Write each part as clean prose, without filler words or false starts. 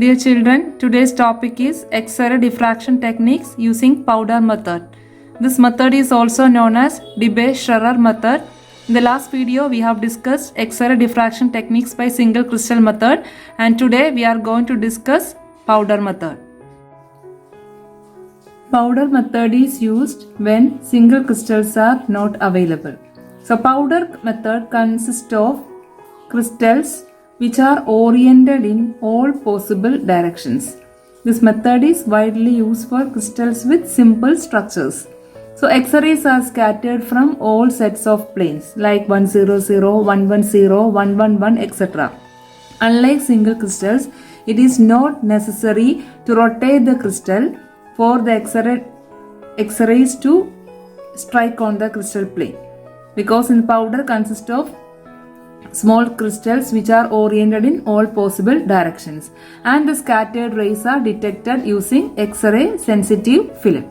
Dear children, today's topic is X-ray diffraction techniques using powder method. This method is also known as Debye-Schreier method. In the last video, we have discussed X-ray diffraction techniques by single crystal method, and today we are going to discuss powder method. Powder method is used when single crystals are not available. So powder method consists of crystals which are oriented in all possible directions. This method is widely used for crystals with simple structures. So X-rays are scattered from all sets of planes like 100, 110, 111, etc. Unlike single crystals, it is not necessary to rotate the crystal for the X-rays to strike on the crystal plane, because in powder consists of small crystals which are oriented in all possible directions, and the scattered rays are detected using X-ray sensitive film.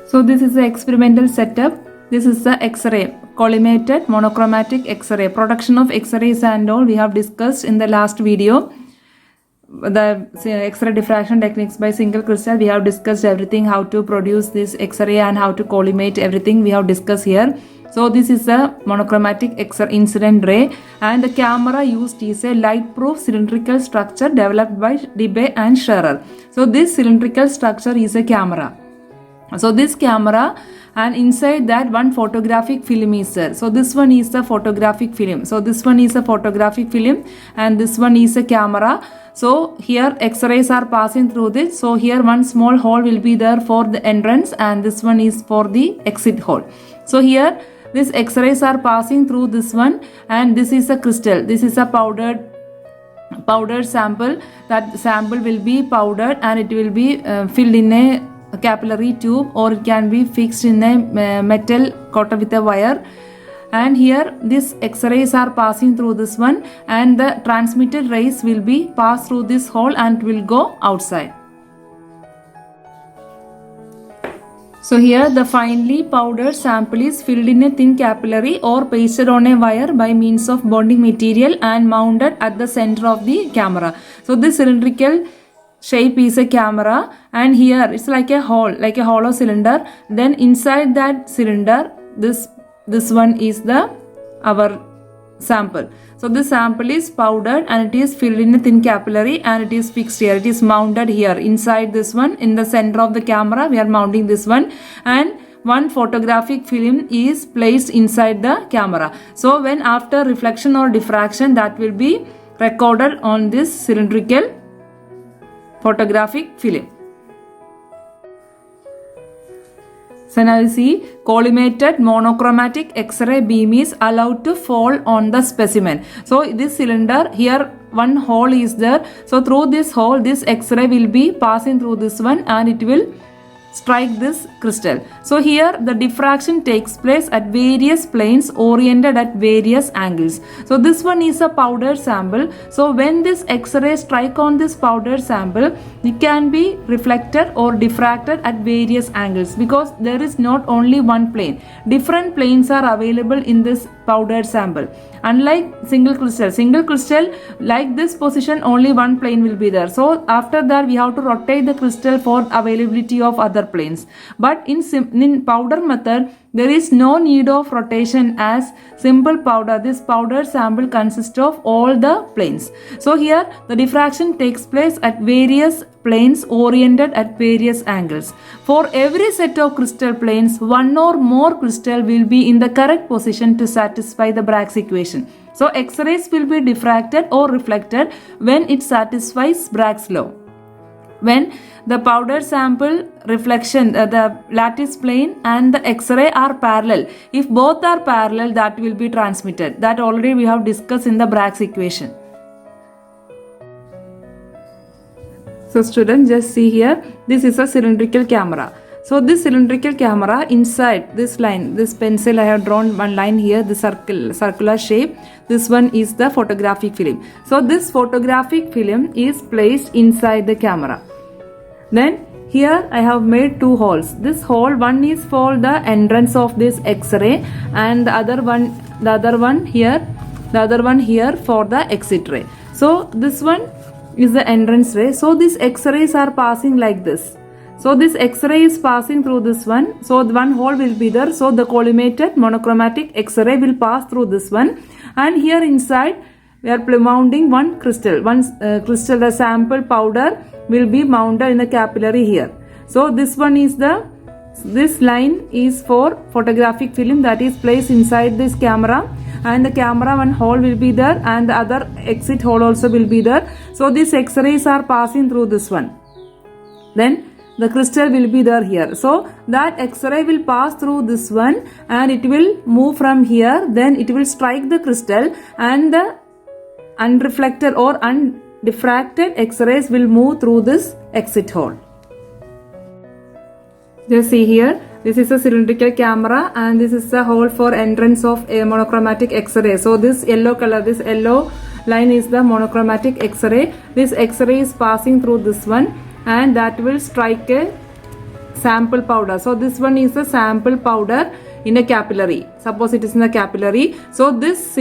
So this is the experimental setup. This is the X-ray, collimated monochromatic X-ray. Production of X-rays and all we have discussed in the last video. The X-ray diffraction techniques by single crystal, we have discussed everything, how to produce this X-ray and how to collimate, everything we have discussed here. So this is a monochromatic X-ray incident ray, and the camera used is a light-proof cylindrical structure developed by Debye and Schreier. So this cylindrical structure is a camera. So this camera, and inside that one photographic film is there. So this one is the photographic film. So this one is a photographic film and this one is a camera. So here X-rays are passing through this. So here one small hole will be there for the entrance and this one is for the exit hole. So here these X-rays are passing through this one, and this is a crystal. This is a powdered sample. That sample will be powdered and it will be filled in a capillary tube, or it can be fixed in a metal coated with a wire. And here these X-rays are passing through this one, and the transmitted rays will be passed through this hole and will go outside. So here the finely powdered sample is filled in a thin capillary or pasted on a wire by means of bonding material and mounted at the center of the camera. So this cylindrical shape is a camera, and here it's like a hole, like a hollow cylinder. Then inside that cylinder, this one is our sample. So this sample is powdered and it is filled in a thin capillary and it is fixed here. It is mounted here inside this one. In the center of the camera we are mounting this one, and one photographic film is placed inside the camera. So when after reflection or diffraction, that will be recorded on this cylindrical photographic film. So now you see, collimated monochromatic X-ray beam is allowed to fall on the specimen. So this cylinder, here one hole is there. So through this hole, this X-ray will be passing through this one and it will strike this crystal. So here the diffraction takes place at various planes oriented at various angles. So this one is a powdered sample. So when this X-ray strike on this powdered sample, it can be reflected or diffracted at various angles, because there is not only one plane. Different planes are available in this powdered sample. Unlike single crystal, like this position, only one plane will be there. So after that we have to rotate the crystal for availability of other planes. But in powder method, there is no need of rotation, as simple powder, this powder sample consists of all the planes. So here the diffraction takes place at various planes oriented at various angles. For every set of crystal planes, one or more crystal will be in the correct position to satisfy the Bragg's equation. So X-rays will be diffracted or reflected when it satisfies Bragg's law. When the powder sample reflection, the lattice plane and the X-ray are parallel. If both are parallel, that will be transmitted. That already we have discussed in the Bragg's equation. So students, just see here, this is a cylindrical camera. So this cylindrical camera, inside this line, this pencil I have drawn one line here, the circular shape. This one is the photographic film. So this photographic film is placed inside the camera. Then here I have made two holes. This hole, one is for the entrance of this X-ray, and the other one here for the exit ray. So this one is the entrance ray. So these X-rays are passing like this. So this X-ray is passing through this one. So the one hole will be there. So the collimated monochromatic X-ray will pass through this one. And here inside we are mounting one crystal. One crystal, the sample powder will be mounted in the capillary here. So this one is this line is for photographic film that is placed inside this camera, and the camera one hole will be there and the other exit hole also will be there. So these X-rays are passing through this one. Then the crystal will be there here. So that X-ray will pass through this one and it will move from here. Then it will strike the crystal and the unreflected or undiffracted X-rays will move through this exit hole. Just see here, this is a cylindrical camera and this is the hole for entrance of a monochromatic X-ray. So this yellow color, this yellow line is the monochromatic X-ray. This X-ray is passing through this one and that will strike a sample powder. So this one is a sample powder in a capillary. Suppose it is in a capillary. So this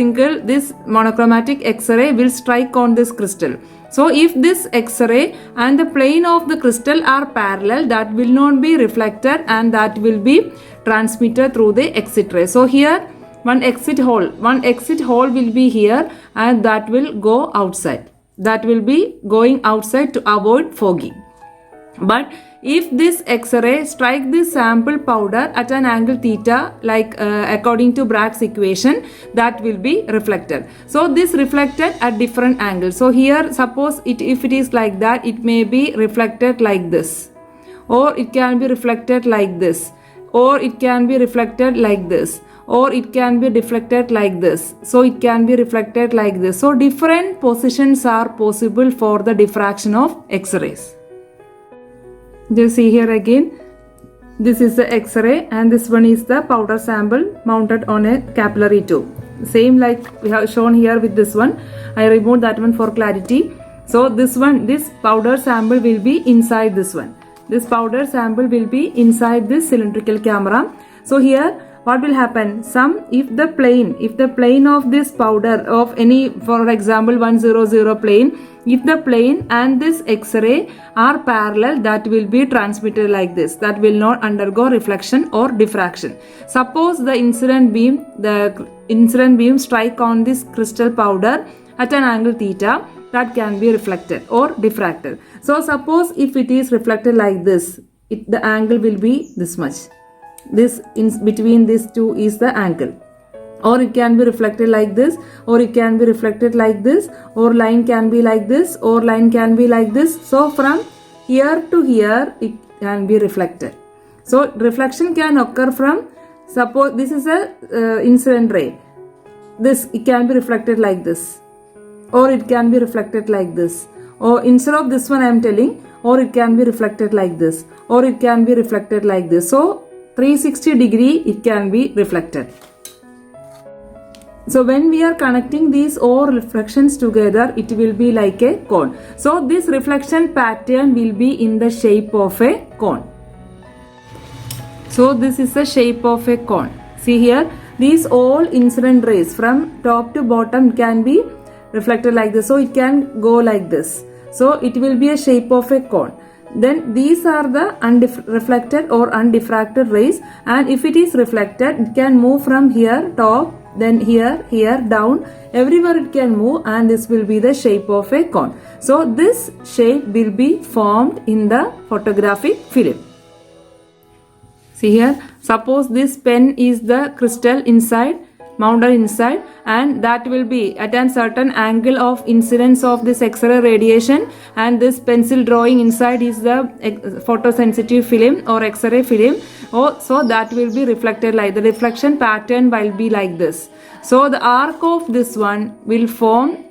monochromatic X-ray will strike on this crystal. So if this X-ray and the plane of the crystal are parallel, that will not be reflected and that will be transmitted through the exit ray. So here one exit hole will be here and that will go outside. That will be going outside to avoid fogging. But if this X-ray strike this sample powder at an angle theta, like according to Bragg's equation, that will be reflected. So this reflected at different angles. So here suppose if it is like that, it may be reflected like this, or it can be reflected like this, or it can be reflected like this, or it can be deflected like this. So it can be reflected like this. So different positions are possible for the diffraction of X-rays. Just see here again, this is the X-ray and this one is the powder sample mounted on a capillary tube. Same like we have shown here with this one. I removed that one for clarity. So this powder sample will be inside this one. This powder sample will be inside this cylindrical camera. So here what will happen? If the plane of this powder of any, for example 100 plane, if the plane and this X-ray are parallel, that will be transmitted like this. That will not undergo reflection or diffraction. Suppose the incident beam strike on this crystal powder at an angle theta, that can be reflected or diffracted. So suppose if it is reflected like this, the angle will be this much. This in between these two is the angle. Or it can be reflected like this, or it can be reflected like this, or line can be like this, or line can be like this. So from here to here it can be reflected. So reflection can occur from, suppose this is a incident ray. It can be reflected like this, or it can be reflected like this, or instead of this one I am telling, or it can be reflected like this, or it can be reflected like this. So 360 degree it can be reflected. So when we are connecting these all reflections together, it will be like a cone. So this reflection pattern will be in the shape of a cone. So this is the shape of a cone. See here, these all incident rays from top to bottom can be reflected like this. So it can go like this. So it will be a shape of a cone. Then these are the reflected or undiffracted rays, and if it is reflected, it can move from here top, then here down, everywhere it can move, and this will be the shape of a cone. So this shape will be formed in the photographic film. See here, suppose this pen is the crystal inside, mounted inside, and that will be at a certain angle of incidence of this X-ray radiation, and this pencil drawing inside is the photosensitive film or X-ray film. So that will be reflected like the reflection pattern will be like this. So the arc of this one will form,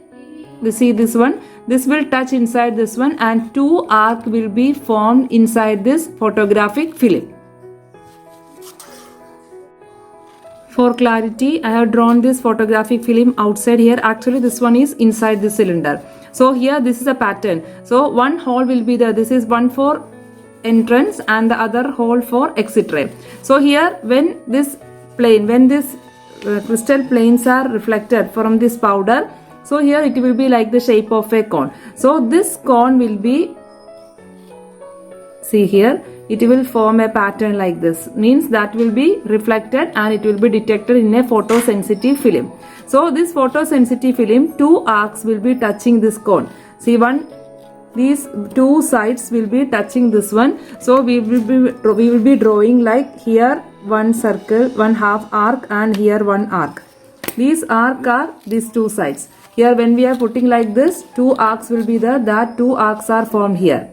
you see this one, this will touch inside this one, and two arc will be formed inside this photographic film. For clarity, I have drawn this photographic film outside here. Actually, this one is inside the cylinder. So here, this is a pattern. So one hole will be there. This is one for entrance and the other hole for exit ray. So here, when this crystal planes are reflected from this powder, So here it will be like the shape of a cone. So this cone will be, see here, it will form a pattern like this. Means that will be reflected and it will be detected in a photosensitive film. So this photosensitive film, two arcs will be touching this cone. See these two sides will be touching this one. So we will be drawing like here one circle, one half arc, and here one arc. These arc are these two sides. Here when we are putting like this, two arcs will be there. That two arcs are formed here.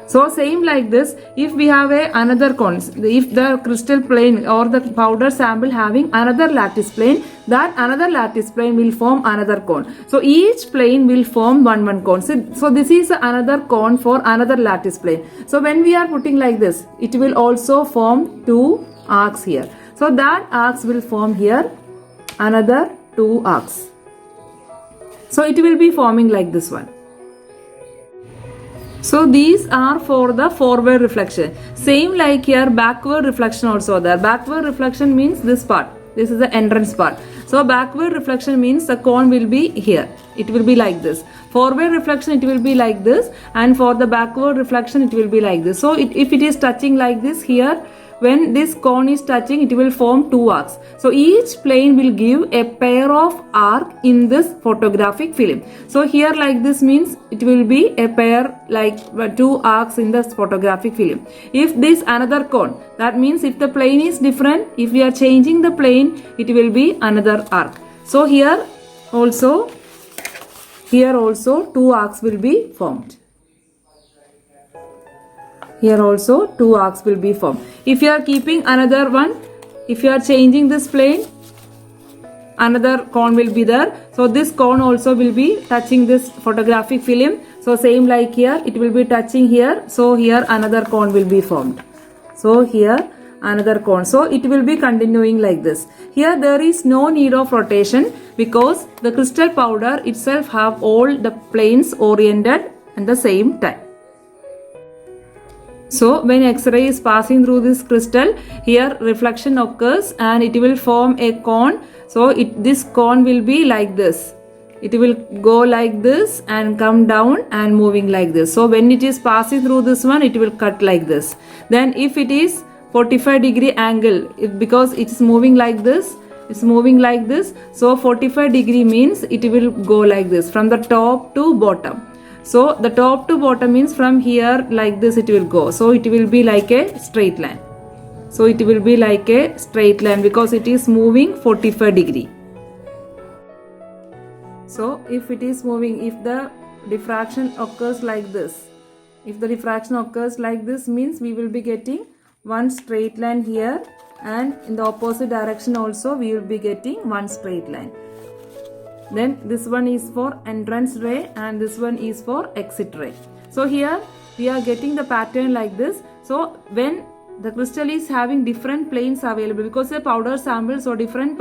So same like this, if we have another cone, if the crystal plane or the powder sample having another lattice plane, that another lattice plane will form another cone. So each plane will form one cone. So this is another cone for another lattice plane. So when we are putting like this, it will also form two arcs here. So that arcs will form here another two arcs. So it will be forming like this one. So these are for the forward reflection. Same like here, backward reflection also there. Backward reflection means this part. This is the entrance part. So backward reflection means the cone will be here. It will be like this. Forward reflection it will be like this, and for the backward reflection it will be like this. So if it is touching like this here, when this cone is touching, it will form two arcs. So each plane will give a pair of arc in this photographic film. So here like this means it will be a pair like two arcs in this photographic film. If this another cone, that means if the plane is different, if we are changing the plane, it will be another arc. So here also two arcs will be formed. Here also two arcs will be formed. If you are keeping another one, if you are changing this plane, another cone will be there. So this cone also will be touching this photographic film. So same like here, it will be touching here. So here another cone will be formed. So here another cone. So it will be continuing like this. Here there is no need of rotation because the crystal powder itself have all the planes oriented at the same time. So when X-ray is passing through this crystal, here reflection occurs and it will form a cone. So this cone will be like this. It will go like this and come down and moving like this. So when it is passing through this one, it will cut like this. Then if it is 45-degree angle, because it is moving like this, it's moving like this. So 45-degree means it will go like this from the top to bottom. So the top to bottom means from here like this it will go. So it will be like a straight line. So it will be like a straight line because it is moving 45-degree. So if it is moving, if the diffraction occurs like this, if the diffraction occurs like this means we will be getting one straight line here, and in the opposite direction also we will be getting one straight line. Then this one is for entrance ray and this one is for exit ray. So here we are getting the pattern like this. So when the crystal is having different planes available, because the powder sample, so different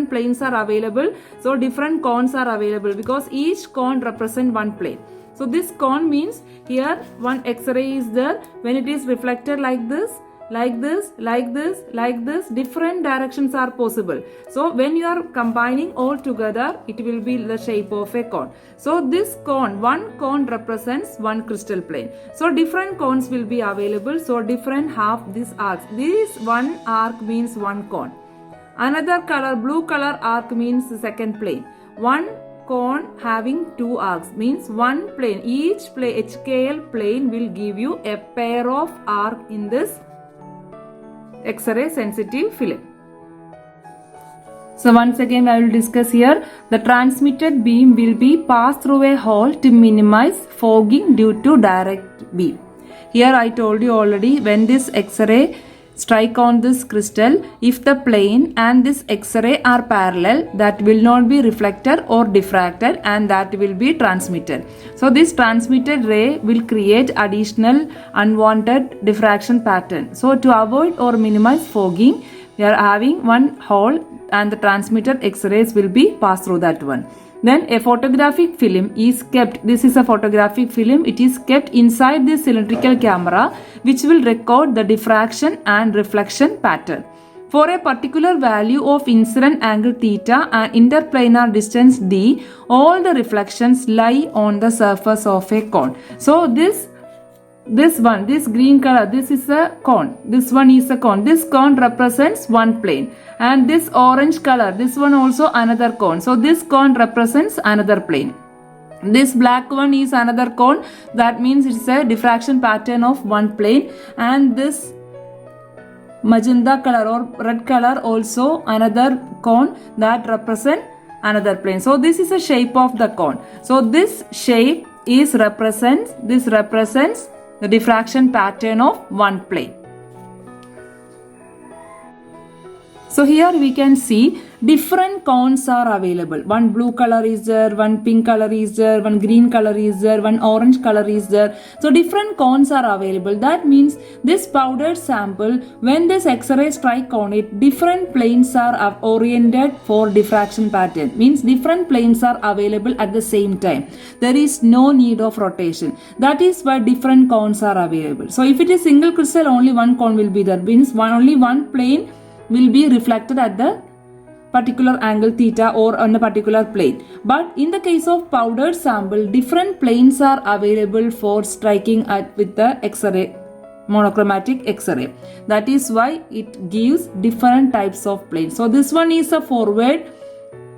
planes are available. So different cones are available because each cone represent one plane. So this cone means here one X-ray is there. When it is reflected like this, like this, like this, like this, different directions are possible. So when you are combining all together, it will be the shape of a cone. So this cone, one cone represents one crystal plane. So different cones will be available. So different half these arcs. This one arc means one cone. Another color, blue color arc means the second plane. One cone having two arcs means one plane. Each HKL plane will give you a pair of arc in this X-ray sensitive film. So once again I will discuss here. The transmitted beam will be passed through a hole to minimize fogging due to direct beam. Here I told you already, when this X-ray strike on this crystal, if the plane and this X-ray are parallel, that will not be reflected or diffracted and that will be transmitted. So this transmitted ray will create additional unwanted diffraction pattern. So to avoid or minimize fogging, we are having one hole and the transmitted X-rays will be passed through that one. Then a photographic film is kept. This is a photographic film. It is kept inside this cylindrical camera which will record the diffraction and reflection pattern. For a particular value of incident angle theta and interplanar distance d, all the reflections lie on the surface of a cone. So this green color, this is a cone. This one is a cone. This cone represents one plane. And this orange color, this one also another cone. So this cone represents another plane. This black one is another cone. That means it's a diffraction pattern of one plane. And this magenta color or red color also another cone that represent another plane. So this is a shape of the cone. So this shape represents the diffraction pattern of one plane. So here we can see different cones are available. One blue color is there, one pink color is there, one green color is there, one orange color is there. So different cones are available. That means this powdered sample, when this X-ray strike on it, different planes are oriented for diffraction pattern. Means different planes are available at the same time. There is no need of rotation. That is why different cones are available. So if it is single crystal, only one cone will be there. Means only one plane will be reflected at the particular angle theta or on a particular plane. But in the case of powdered sample, different planes are available for striking with the X-ray, monochromatic X-ray. That is why it gives different types of planes. So this one is a forward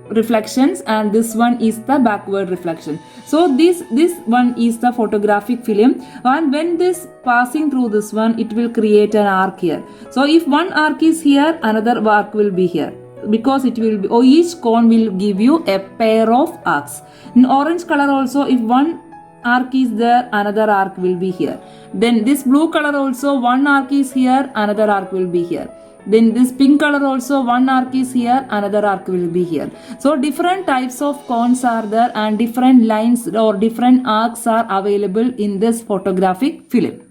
reflections and this one is the backward reflection. So this one is the photographic film, and when this passing through this one, it will create an arc here. So if one arc is here, another arc will be here, because it will be, or each cone will give you a pair of arcs. In orange color also, if one arc is there, another arc will be here. Then this blue color also, one arc is here, another arc will be here. Then this pink color also, one arc is here, another arc will be here. So different types of cones are there and different lines or different arcs are available in this photographic film.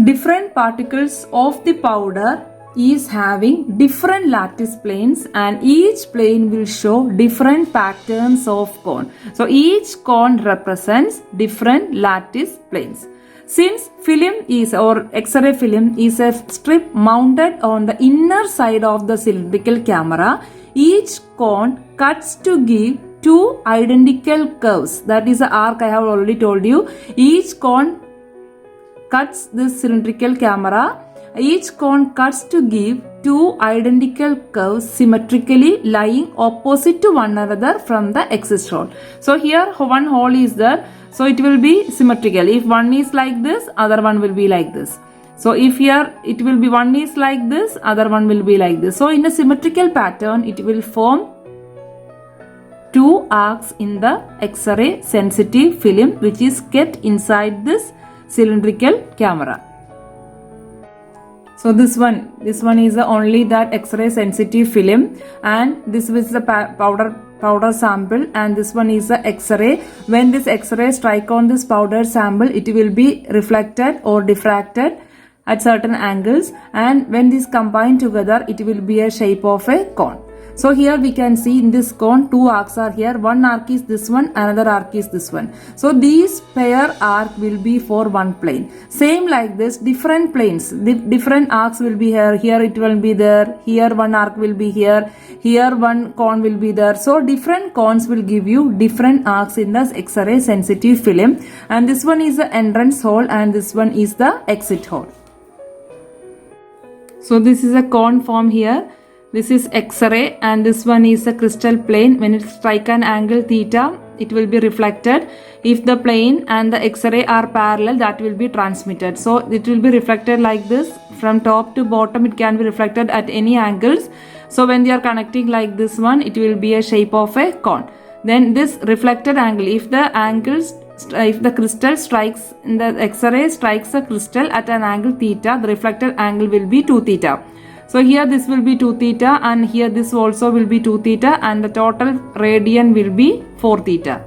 Different particles of the powder is having different lattice planes, and each plane will show different patterns of cone. So each cone represents different lattice planes. Since film is, or X-ray film is a strip mounted on the inner side of the cylindrical camera, each cone cuts to give two identical curves. That is the arc I have already told you. Each cone cuts this cylindrical camera. Each cone cuts to give two identical curves symmetrically lying opposite to one another from the exit hole. So here one hole is there. So it will be symmetrical. If one is like this, other one will be like this. So if here it will be one is like this, other one will be like this. So in a symmetrical pattern, it will form two arcs in the X-ray sensitive film, which is kept inside this cylindrical camera. So this one is only that X-ray sensitive film, and this is the powder sample, and this one is the X-ray. When this X-ray strike on this powder sample, it will be reflected or diffracted at certain angles, and when these combine together, it will be a shape of a cone. So here we can see in this cone, two arcs are here. One arc is this one, another arc is this one. So these pair arc will be for one plane. Same like this, different planes, different arcs will be here. Here it will be there. Here one arc will be here. Here one cone will be there. So different cones will give you different arcs in the X-ray sensitive film. And this one is the entrance hole and this one is the exit hole. So this is a cone form here. This is X-ray and this one is a crystal plane. When it strike an angle theta, it will be reflected. If the plane and the X-ray are parallel, that will be transmitted. So it will be reflected like this. From top to bottom, it can be reflected at any angles. So when they are connecting like this one, it will be a shape of a cone. Then this reflected angle, if the crystal strikes, the X-ray strikes a crystal at an angle theta, the reflected angle will be 2 theta. So here this will be 2 theta and here this also will be 2 theta and the total radian will be 4 theta.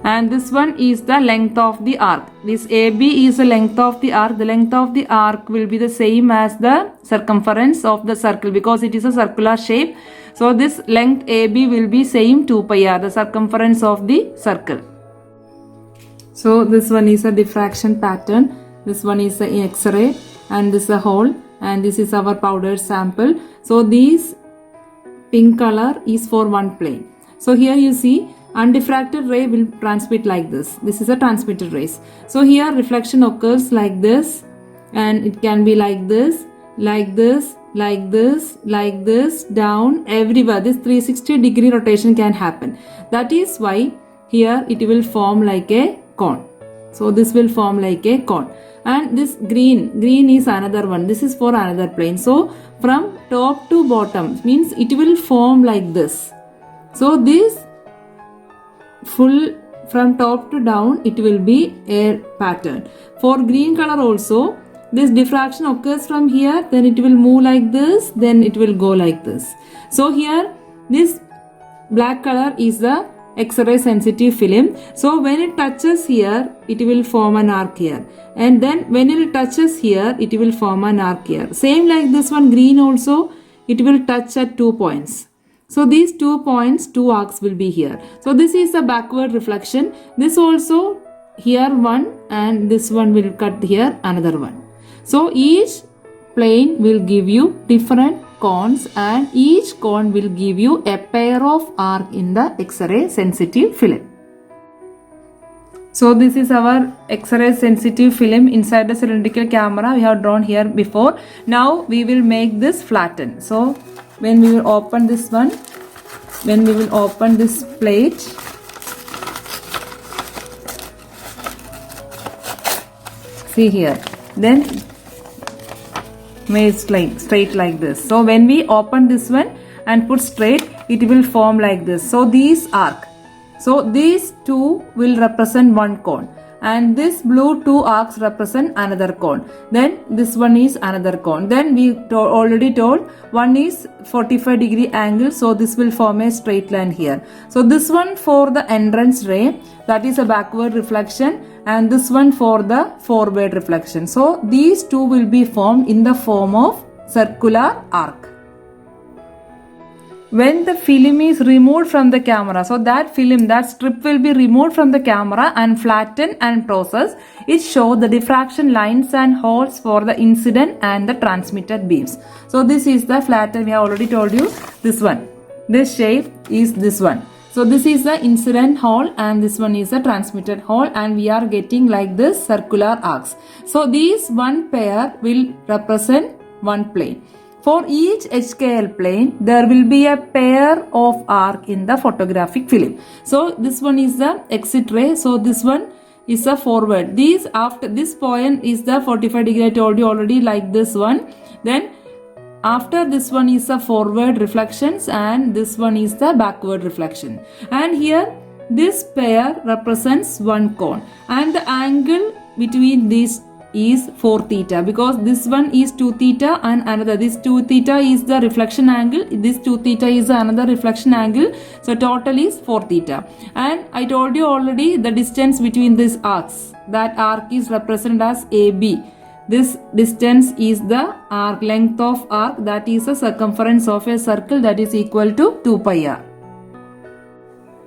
And this one is the length of the arc. This AB is the length of the arc. The length of the arc will be the same as the circumference of the circle because it is a circular shape. So this length AB will be same 2 pi r, the circumference of the circle. So this one is a diffraction pattern. This one is the X-ray. and this is a hole, and this is our powdered sample. So this pink color is for one plane. So here you see undiffracted ray will transmit like this. This is a transmitted rays. So here reflection occurs like this, and it can be like this, like this, like this, like this, down, everywhere. This 360-degree rotation can happen. That is why here it will form like a cone. So this will form like a cone. And this green is another one. This is for another plane. So from top to bottom means it will form like this. So this full from top to down it will be a pattern. For green color also, this diffraction occurs from here, then it will move like this, then it will go like this. So here this black color is the X-ray sensitive film. So when it touches here, it will form an arc here, and then when it touches here, it will form an arc here. Same like this one, green also, it will touch at 2 points. So these 2 points, 2 arcs will be here. So this is a backward reflection. This also here one, and this one will cut here another one. So each plane will give you different cones, and each cone will give you a pair of arc in the X-ray sensitive film. So this is our X-ray sensitive film inside the cylindrical camera we have drawn here before. Now we will make this flatten. So when we will open this one, when we will open this plate, see here, then made straight like this. So when we open this one and put straight, it will form like this. So these arc. So these two will represent one cone, and this blue 2 arcs represent another cone. Then this one is another cone. Then we already told one is 45-degree angle, so this will form a straight line here. So this one for the entrance ray, that is a backward reflection, and this one for the forward reflection. So these two will be formed in the form of circular arc. When the film is removed from the camera, so that film, that strip will be removed from the camera and flattened and processed. It shows the diffraction lines and holes for the incident and the transmitted beams. So this is the flattened, we have already told you, this one. This shape is this one. So this is the incident hole, and this one is the transmitted hole, and we are getting like this circular arcs. So these one pair will represent one plane. For each HKL plane, there will be a pair of arc in the photographic film. So this one is the exit ray. So this one is a forward. These after this point is the 45 degree. I told you already, like this one. Then after this one is the forward reflections, and this one is the backward reflection. And here this pair represents one cone, and the angle between these is 4 theta, because this one is 2 theta and another, this 2 theta is the reflection angle, this 2 theta is another reflection angle, so total is 4 theta. And I told you already the distance between these arcs, that arc is represented as AB. This distance is the arc, length of arc, that is the circumference of a circle, that is equal to 2 pi r.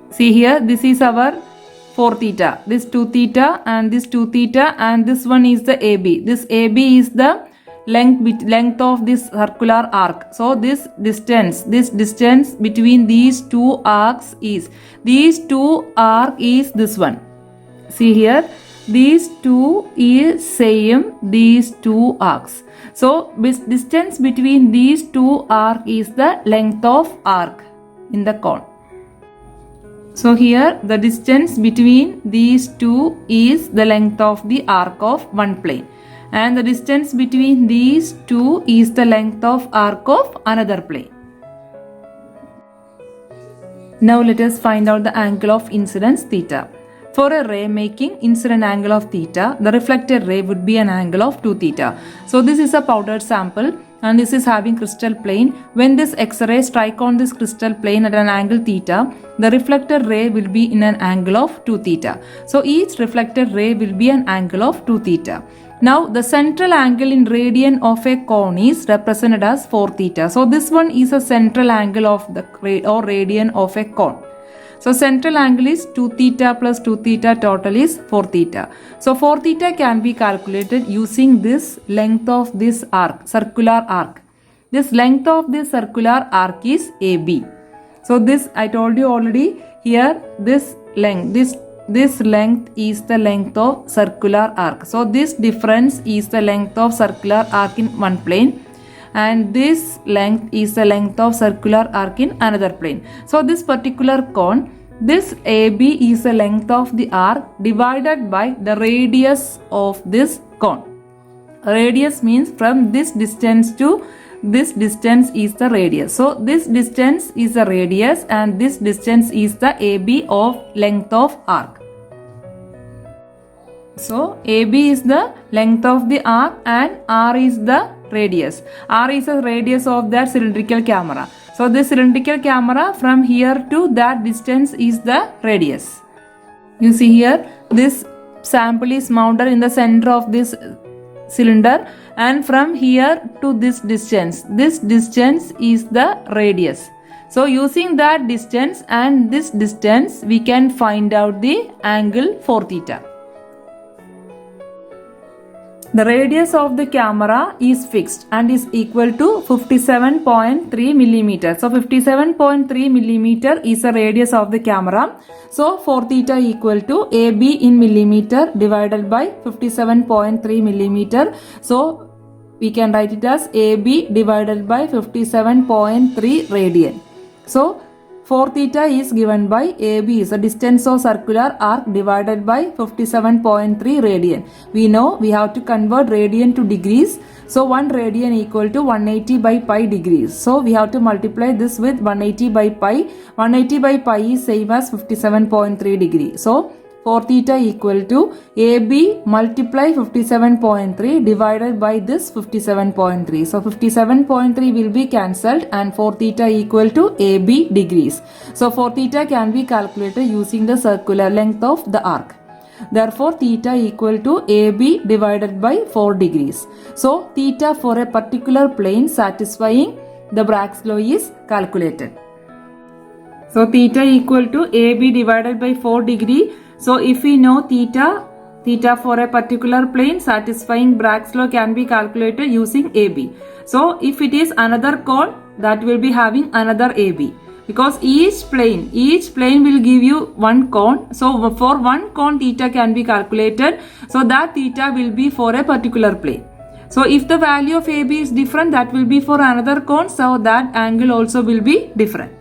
See here, this is our 4 theta, this 2 theta and this 2 theta, and this one is the AB. This AB is the length of this circular arc. So this distance between these two arcs is, these two arc is this one. See here, these two is same, these two arcs. So distance between these two arc is the length of arc in the cone. So here the distance between these two is the length of the arc of one plane, and the distance between these two is the length of arc of another plane. Now let us find out the angle of incidence theta. For a ray making incident angle of theta, the reflected ray would be an angle of 2 theta. So this is a powdered sample, and this is having crystal plane. When this X-ray strike on this crystal plane at an angle theta, the reflected ray will be in an angle of 2 theta. So each reflected ray will be an angle of 2 theta. Now the central angle in radian of a cone is represented as 4 theta. So this one is a central angle of the or radian of a cone. So central angle is 2 theta plus 2 theta, total is 4 theta. So 4 theta can be calculated using this length of this arc, circular arc. This length of this circular arc is AB. So this I told you already here, this length is the length of circular arc. So this difference is the length of circular arc in one plane, and this length is the length of circular arc in another plane. So this particular cone, this AB is the length of the arc divided by the radius of this cone. Radius means from this distance to this distance is the radius. So this distance is the radius and this distance is the AB of length of arc. So AB is the length of the arc and R is the radius. R is the radius of that cylindrical camera. So this cylindrical camera from here to that distance is the radius. You see here, this sample is mounted in the center of this cylinder, and from here to this distance is the radius. So using that distance and this distance, we can find out the angle 4 theta. The radius of the camera is fixed and is equal to 57.3 millimeter. So 57.3 millimeter is the radius of the camera. So 4 theta equal to AB in millimeter divided by 57.3 millimeter. So we can write it as AB divided by 57.3 radian. So 4 theta is given by AB is the distance of circular arc divided by 57.3 radian. We know we have to convert radian to degrees. So 1 radian equal to 180 by pi degrees. So we have to multiply this with 180 by pi. 180 by pi is same as 57.3 degree. So 4 theta equal to AB multiply 57.3 divided by this 57.3. So 57.3 will be cancelled and 4 theta equal to AB degrees. So 4 theta can be calculated using the circular length of the arc. Therefore theta equal to AB divided by 4 degrees. So theta for a particular plane satisfying the Bragg's law is calculated. So theta equal to AB divided by 4 degree. So if we know theta for a particular plane satisfying Bragg's law can be calculated using AB. So if it is another cone, that will be having another AB, because each plane will give you one cone. So for one cone theta can be calculated. So that theta will be for a particular plane. So if the value of AB is different, that will be for another cone. So that angle also will be different.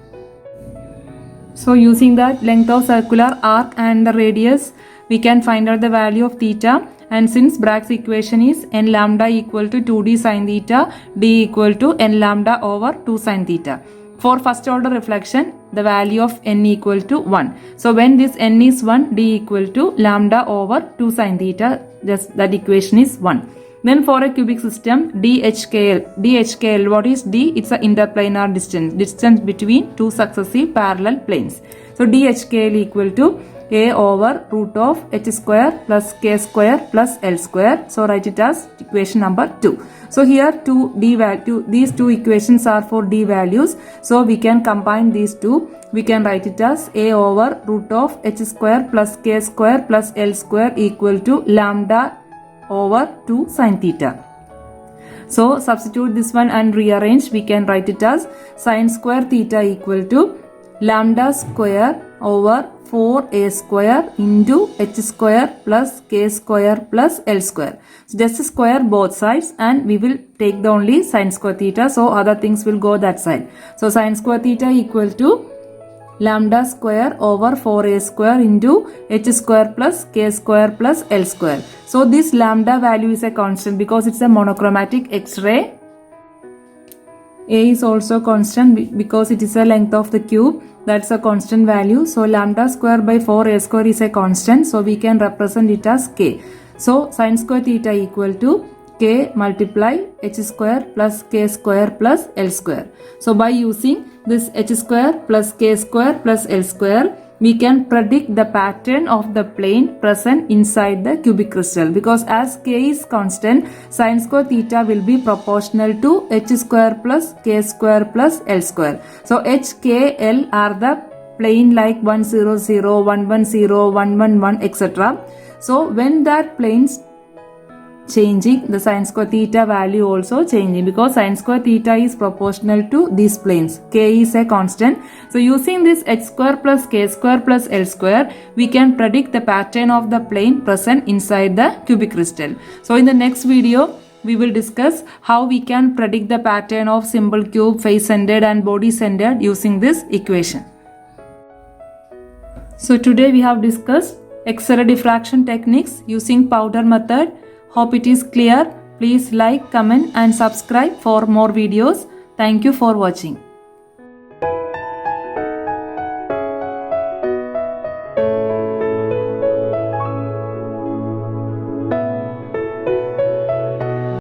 So using that length of circular arc and the radius, we can find out the value of theta. And since Bragg's equation is n lambda equal to 2d sin theta, d equal to n lambda over 2 sin theta. For first order reflection, the value of n equal to 1. So when this n is 1, d equal to lambda over 2 sin theta, just that equation is 1. Then for a cubic system, DHKL, what is D? It's an interplanar distance between two successive parallel planes. So DHKL equal to A over root of h square plus k square plus L square. So write it as equation number 2. So here these two equations are for D values. So we can combine these two. We can write it as A over root of h square plus k square plus L square equal to lambda over 2 sin theta. So substitute this one and rearrange. We can write it as sin square theta equal to lambda square over 4a square into h square plus k square plus L square. So just square both sides and we will take the only sin square theta. So other things will go that side. So sin square theta equal to lambda square over 4a square into h square plus k square plus L square. So this lambda value is a constant because it's a monochromatic X-ray. A is also constant because it is a length of the cube. That's a constant value. So lambda square by 4a square is a constant. So we can represent it as k. So sin square theta equal to k multiply h square plus k square plus L square. So by using this h square plus k square plus L square, we can predict the pattern of the plane present inside the cubic crystal, because as k is constant, sin square theta will be proportional to h square plus k square plus L square. So h, k, L are the plane like 100, 110, 111, etc. So when that plane's changing, the sine square theta value also changing, because sine square theta is proportional to these planes. K is a constant. So using this h square plus k square plus l square, we can predict the pattern of the plane present inside the cubic crystal. So in the next video, we will discuss how we can predict the pattern of simple cube, face centered and body centered using this equation. So today we have discussed X-ray diffraction techniques using powder method. Hope it is clear. Please like, comment and subscribe for more videos. Thank you for watching.